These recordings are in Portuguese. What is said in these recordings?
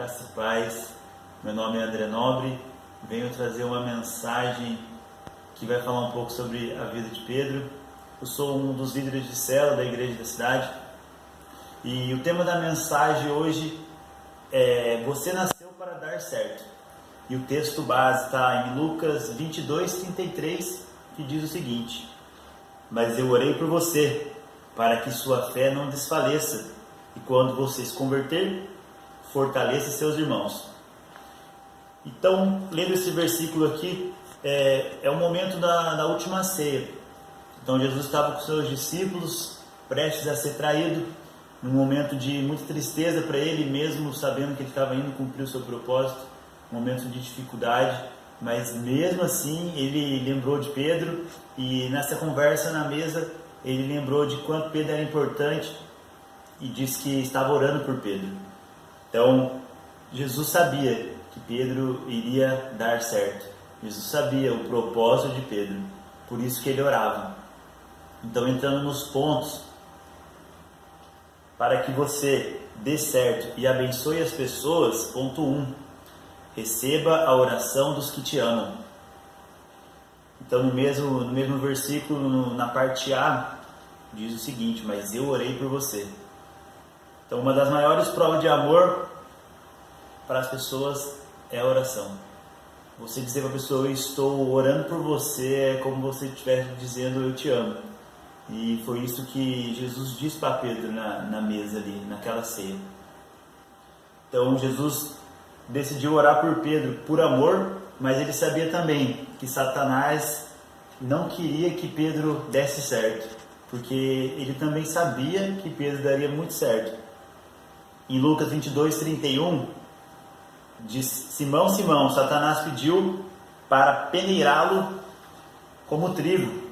Graça e paz. Meu nome é André Nobre. Venho trazer uma mensagem que vai falar um pouco sobre a vida de Pedro. Eu sou um dos líderes de célula da igreja da cidade. E o tema da mensagem hoje é: Você nasceu para dar certo. E o texto base está em Lucas 22:33, que diz o seguinte: Mas eu orei por você, para que sua fé não desfaleça, e quando você se converter, fortaleça seus irmãos. Então, lendo esse versículo aqui, é o momento da última ceia. Então, Jesus estava com seus discípulos, prestes a ser traído, num momento de muita tristeza para ele, mesmo sabendo que ele estava indo cumprir o seu propósito, um momento de dificuldade, mas mesmo assim ele lembrou de Pedro, e nessa conversa na mesa ele lembrou de quanto Pedro era importante e disse que estava orando por Pedro. Então, Jesus sabia que Pedro iria dar certo. Jesus sabia o propósito de Pedro, por isso que ele orava. Então, entrando nos pontos, para que você dê certo e abençoe as pessoas, ponto 1, receba a oração dos que te amam. Então, no mesmo versículo, na parte A, diz o seguinte: mas eu orei por você. Então, uma das maiores provas de amor para as pessoas é a oração. Você dizer para a pessoa: eu estou orando por você, é como você estivesse dizendo: eu te amo. E foi isso que Jesus disse para Pedro na mesa ali, naquela ceia. Então, Jesus decidiu orar por Pedro por amor, mas ele sabia também que Satanás não queria que Pedro desse certo, porque ele também sabia que Pedro daria muito certo. Em Lucas 22:31, diz: Simão, Simão, Satanás pediu para peneirá-lo como trigo.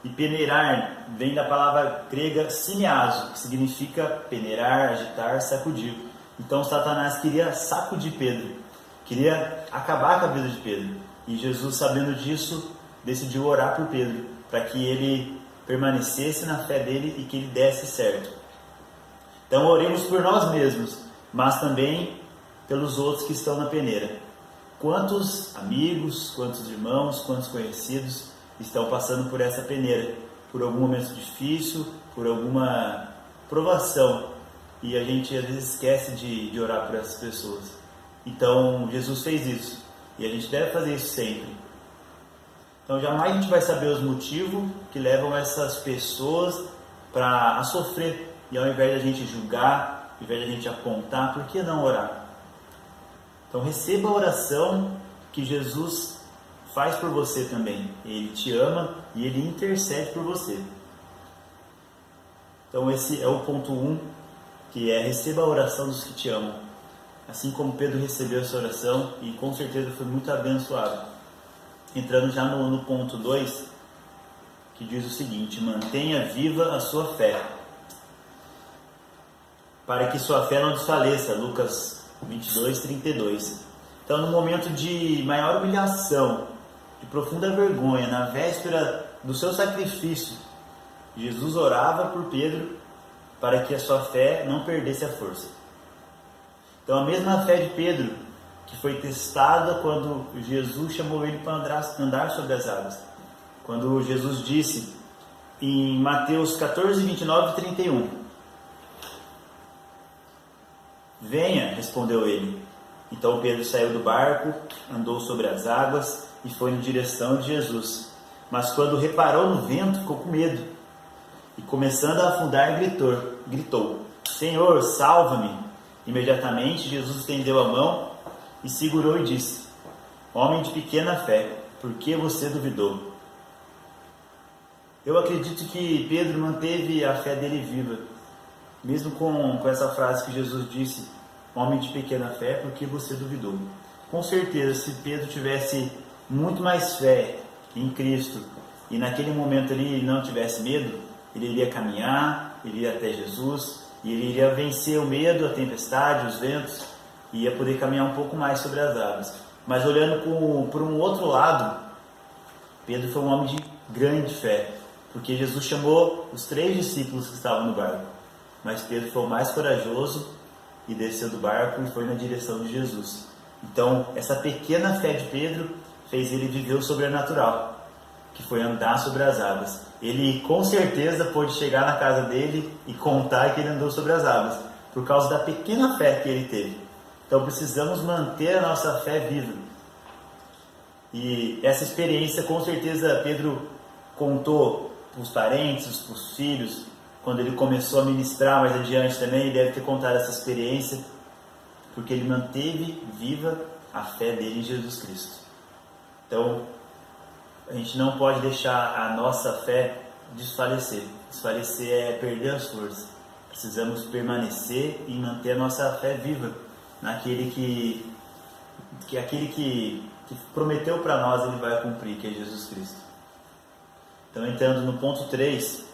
E peneirar vem da palavra grega sineazo, que significa peneirar, agitar, sacudir. Então Satanás queria sacudir Pedro, queria acabar com a vida de Pedro. E Jesus, sabendo disso, decidiu orar por Pedro, para que ele permanecesse na fé dele e que ele desse certo. Então oremos por nós mesmos, mas também pelos outros que estão na peneira. Quantos amigos, quantos irmãos, quantos conhecidos estão passando por essa peneira, por algum momento difícil, por alguma provação, e a gente às vezes esquece de orar por essas pessoas. Então Jesus fez isso, e a gente deve fazer isso sempre. Então jamais a gente vai saber os motivos que levam essas pessoas a sofrer, e ao invés de a gente julgar, ao invés de a gente apontar, por que não orar? Então receba a oração que Jesus faz por você também. Ele te ama e ele intercede por você. Então esse é o ponto 1, que é: receba a oração dos que te amam. Assim como Pedro recebeu essa oração, e com certeza foi muito abençoado. Entrando já no ponto 2, que diz o seguinte: mantenha viva a sua fé, para que sua fé não desfaleça. Lucas 22:32. Então, no momento de maior humilhação, de profunda vergonha, na véspera do seu sacrifício, Jesus orava por Pedro para que a sua fé não perdesse a força. Então, a mesma fé de Pedro, que foi testada quando Jesus chamou ele para andar sobre as águas. Quando Jesus disse em Mateus 14:29-31, venha, respondeu ele. Então Pedro saiu do barco, andou sobre as águas e foi em direção de Jesus. Mas quando reparou no vento, ficou com medo. E começando a afundar, gritou: Senhor, salva-me! Imediatamente Jesus estendeu a mão e segurou e disse: Homem de pequena fé, por que você duvidou? Eu acredito que Pedro manteve a fé dele viva, mesmo com essa frase que Jesus disse: homem de pequena fé, por que você duvidou? Com certeza, se Pedro tivesse muito mais fé em Cristo e naquele momento ele não tivesse medo, ele iria caminhar, ele iria até Jesus, e ele iria vencer o medo, a tempestade, os ventos, e ia poder caminhar um pouco mais sobre as águas. Mas olhando por um outro lado, Pedro foi um homem de grande fé, porque Jesus chamou os 3 discípulos que estavam no barco, mas Pedro foi o mais corajoso e desceu do barco e foi na direção de Jesus. Então, essa pequena fé de Pedro fez ele viver o sobrenatural, que foi andar sobre as águas. Ele com certeza pôde chegar na casa dele e contar que ele andou sobre as águas, por causa da pequena fé que ele teve. Então precisamos manter a nossa fé viva. E essa experiência, com certeza, Pedro contou para os parentes, para os filhos, quando ele começou a ministrar mais adiante também, ele deve ter contado essa experiência, porque ele manteve viva a fé dele em Jesus Cristo. Então, a gente não pode deixar a nossa fé desfalecer. Desfalecer é perder as forças. Precisamos permanecer e manter a nossa fé viva naquele que aquele que prometeu para nós, ele vai cumprir, que é Jesus Cristo. Então, entrando no ponto 3,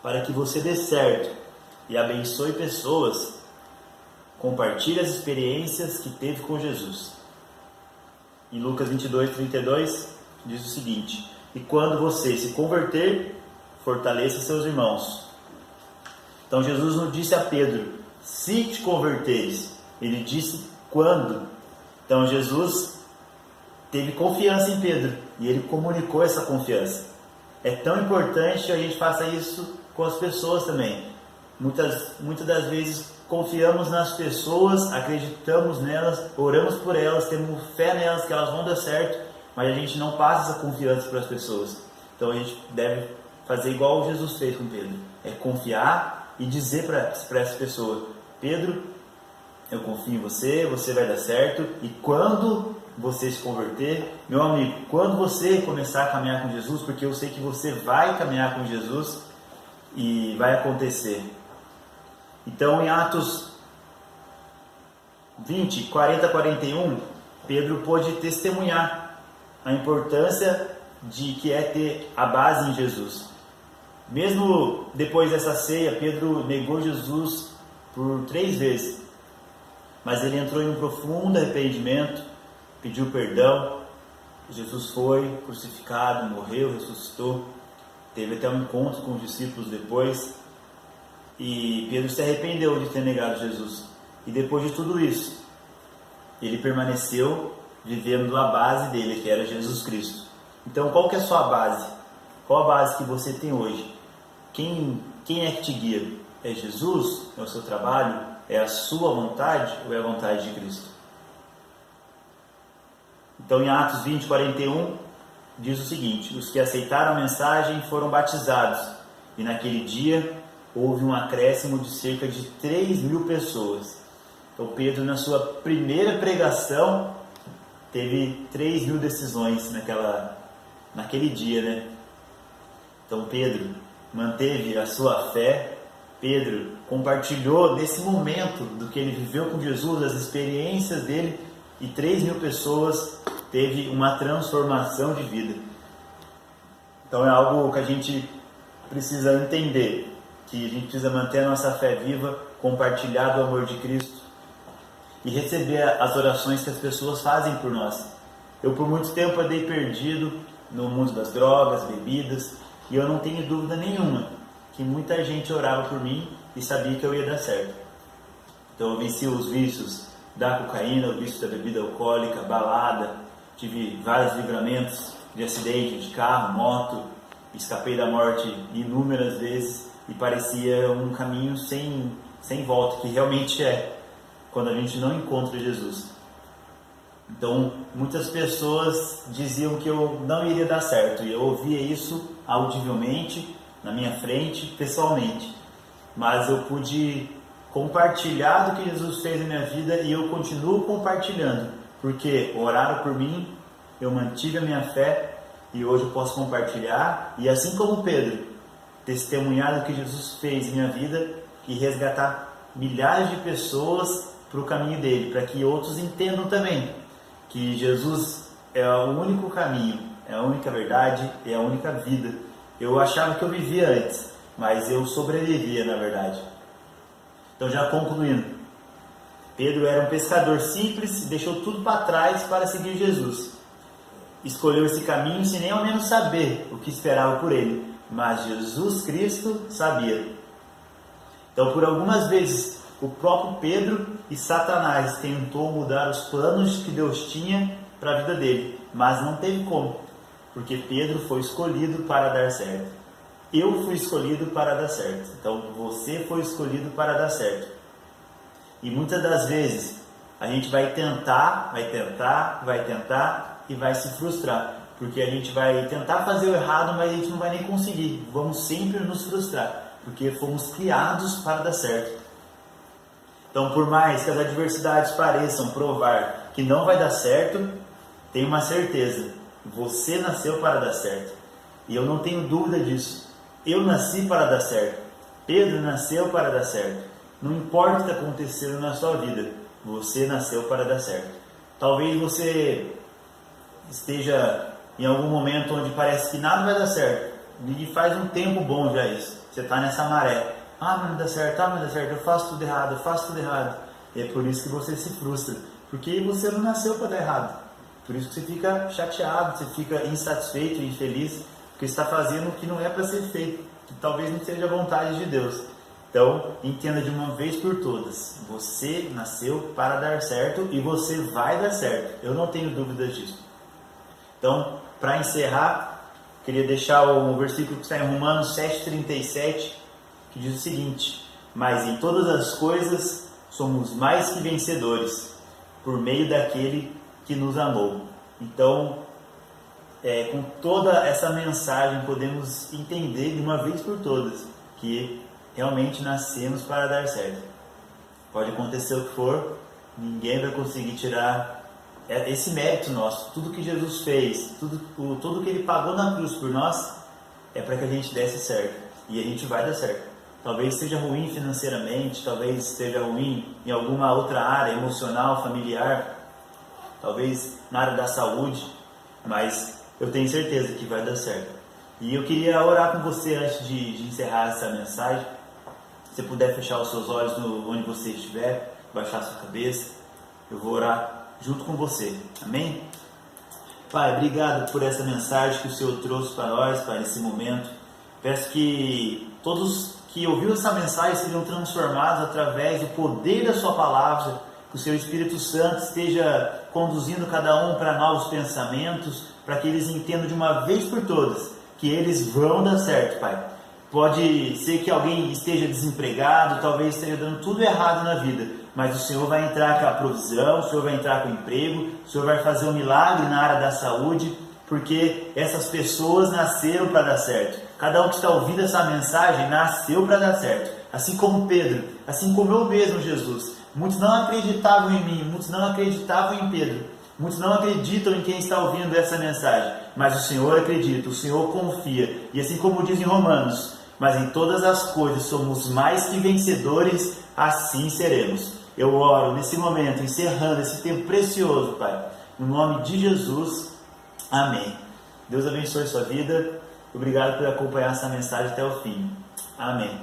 para que você dê certo e abençoe pessoas, compartilhe as experiências que teve com Jesus. Em Lucas 22:32 diz o seguinte: e quando você se converter, fortaleça seus irmãos. Então Jesus não disse a Pedro, se te converteres, ele disse quando. Então Jesus teve confiança em Pedro e ele comunicou essa confiança. É tão importante que a gente faça isso com as pessoas também. Muitas das vezes confiamos nas pessoas, acreditamos nelas, oramos por elas, temos fé nelas que elas vão dar certo, mas a gente não passa essa confiança para as pessoas. Então a gente deve fazer igual Jesus fez com Pedro, é confiar e dizer para essa pessoa: Pedro, eu confio em você, você vai dar certo, e quando você se converter, meu amigo, quando você começar a caminhar com Jesus, porque eu sei que você vai caminhar com Jesus e vai acontecer. Então, em Atos 20, 40 a 41, Pedro pôde testemunhar a importância de que é ter a base em Jesus. Mesmo depois dessa ceia, Pedro negou Jesus por 3 vezes, mas ele entrou em um profundo arrependimento, pediu perdão. Jesus foi crucificado, morreu, ressuscitou, teve até um encontro com os discípulos depois, e Pedro se arrependeu de ter negado Jesus. E depois de tudo isso, ele permaneceu vivendo a base dele, que era Jesus Cristo. Então, qual que é a sua base? Qual a base que você tem hoje? Quem é que te guia? É Jesus? É o seu trabalho? É a sua vontade ou é a vontade de Cristo? Então, em Atos 20, 41, diz o seguinte: os que aceitaram a mensagem foram batizados, e naquele dia houve um acréscimo de cerca de 3.000 pessoas. Então, Pedro, na sua primeira pregação, teve 3.000 decisões naquele dia, né? Então, Pedro manteve a sua fé. Pedro compartilhou nesse momento do que ele viveu com Jesus, as experiências dele, e 3.000 pessoas teve uma transformação de vida. Então é algo que a gente precisa entender, que a gente precisa manter a nossa fé viva, compartilhar do amor de Cristo e receber as orações que as pessoas fazem por nós. Eu por muito tempo andei perdido no mundo das drogas, bebidas, e eu não tenho dúvida nenhuma que muita gente orava por mim e sabia que eu ia dar certo. Então eu venci os vícios da cocaína, o vício da bebida alcoólica, balada, tive vários livramentos de acidente de carro, moto, escapei da morte inúmeras vezes e parecia um caminho sem volta, que realmente é quando a gente não encontra Jesus. Então muitas pessoas diziam que eu não iria dar certo, e eu ouvia isso audivelmente, na minha frente, pessoalmente, mas eu pude compartilhar do que Jesus fez na minha vida, e eu continuo compartilhando, porque oraram por mim, eu mantive a minha fé, e hoje eu posso compartilhar, e assim como Pedro, testemunhar do que Jesus fez em minha vida, e resgatar milhares de pessoas para o caminho dele, para que outros entendam também que Jesus é o único caminho, é a única verdade, é a única vida. Eu achava que eu vivia antes, mas eu sobrevivia, na verdade. Então, já concluindo, Pedro era um pescador simples e deixou tudo para trás para seguir Jesus. Escolheu esse caminho sem nem ao menos saber o que esperava por ele, mas Jesus Cristo sabia. Então, por algumas vezes, O próprio Pedro e Satanás tentou mudar os planos que Deus tinha para a vida dele, mas não teve como, porque Pedro foi escolhido para dar certo. Eu fui escolhido para dar certo. Então você foi escolhido para dar certo. E muitas das vezes a gente vai tentar e vai se frustrar, porque a gente vai tentar fazer o errado, mas a gente não vai nem conseguir. Vamos sempre nos frustrar, porque fomos criados para dar certo. Então, por mais que as adversidades pareçam provar que não vai dar certo, tenha uma certeza: você nasceu para dar certo. E eu não tenho dúvida disso. Eu nasci para dar certo. Pedro nasceu para dar certo. Não importa o que está acontecendo na sua vida, você nasceu para dar certo. Talvez você esteja em algum momento onde parece que nada vai dar certo. E faz um tempo bom já isso. Você está nessa maré. Mas não dá certo, mas não dá certo, eu faço tudo errado. E é por isso que você se frustra. Porque você não nasceu para dar errado. Por isso que você fica chateado, você fica insatisfeito, infeliz, porque está fazendo o que não é para ser feito, que talvez não seja a vontade de Deus. Então, entenda de uma vez por todas: você nasceu para dar certo e você vai dar certo. Eu não tenho dúvidas disso. Então, para encerrar, queria deixar o versículo que está em Romanos 7,37, que diz o seguinte: mas em todas as coisas somos mais que vencedores, por meio daquele que nos amou. Então, com toda essa mensagem, podemos entender de uma vez por todas que realmente nascemos para dar certo. Pode acontecer o que for, ninguém vai conseguir tirar esse mérito nosso. Tudo que Jesus fez, tudo que Ele pagou na cruz por nós, é para que a gente desse certo. E a gente vai dar certo. Talvez seja ruim financeiramente, talvez esteja ruim em alguma outra área, emocional, familiar, talvez na área da saúde, mas eu tenho certeza que vai dar certo. E eu queria orar com você antes de encerrar essa mensagem. Se você puder fechar os seus olhos onde você estiver, baixar a sua cabeça, eu vou orar junto com você. Amém? Pai, obrigado por essa mensagem que o Senhor trouxe para nós, Pai, nesse momento. Peço que todos que ouviram essa mensagem sejam transformados através do poder da sua palavra, que o seu Espírito Santo esteja conduzindo cada um para novos pensamentos, para que eles entendam de uma vez por todas que eles vão dar certo, Pai. Pode ser que alguém esteja desempregado, talvez esteja dando tudo errado na vida, mas o Senhor vai entrar com a provisão, o Senhor vai entrar com o emprego, o Senhor vai fazer um milagre na área da saúde, porque essas pessoas nasceram para dar certo. Cada um que está ouvindo essa mensagem nasceu para dar certo. Assim como Pedro, assim como eu mesmo, Jesus. Muitos não acreditavam em mim, muitos não acreditavam em Pedro. Muitos não acreditam em quem está ouvindo essa mensagem, mas o Senhor acredita, o Senhor confia. E assim como diz em Romanos: mas em todas as coisas somos mais que vencedores, assim seremos. Eu oro nesse momento, encerrando esse tempo precioso, Pai, no nome de Jesus. Amém. Deus abençoe a sua vida. Obrigado por acompanhar essa mensagem até o fim. Amém.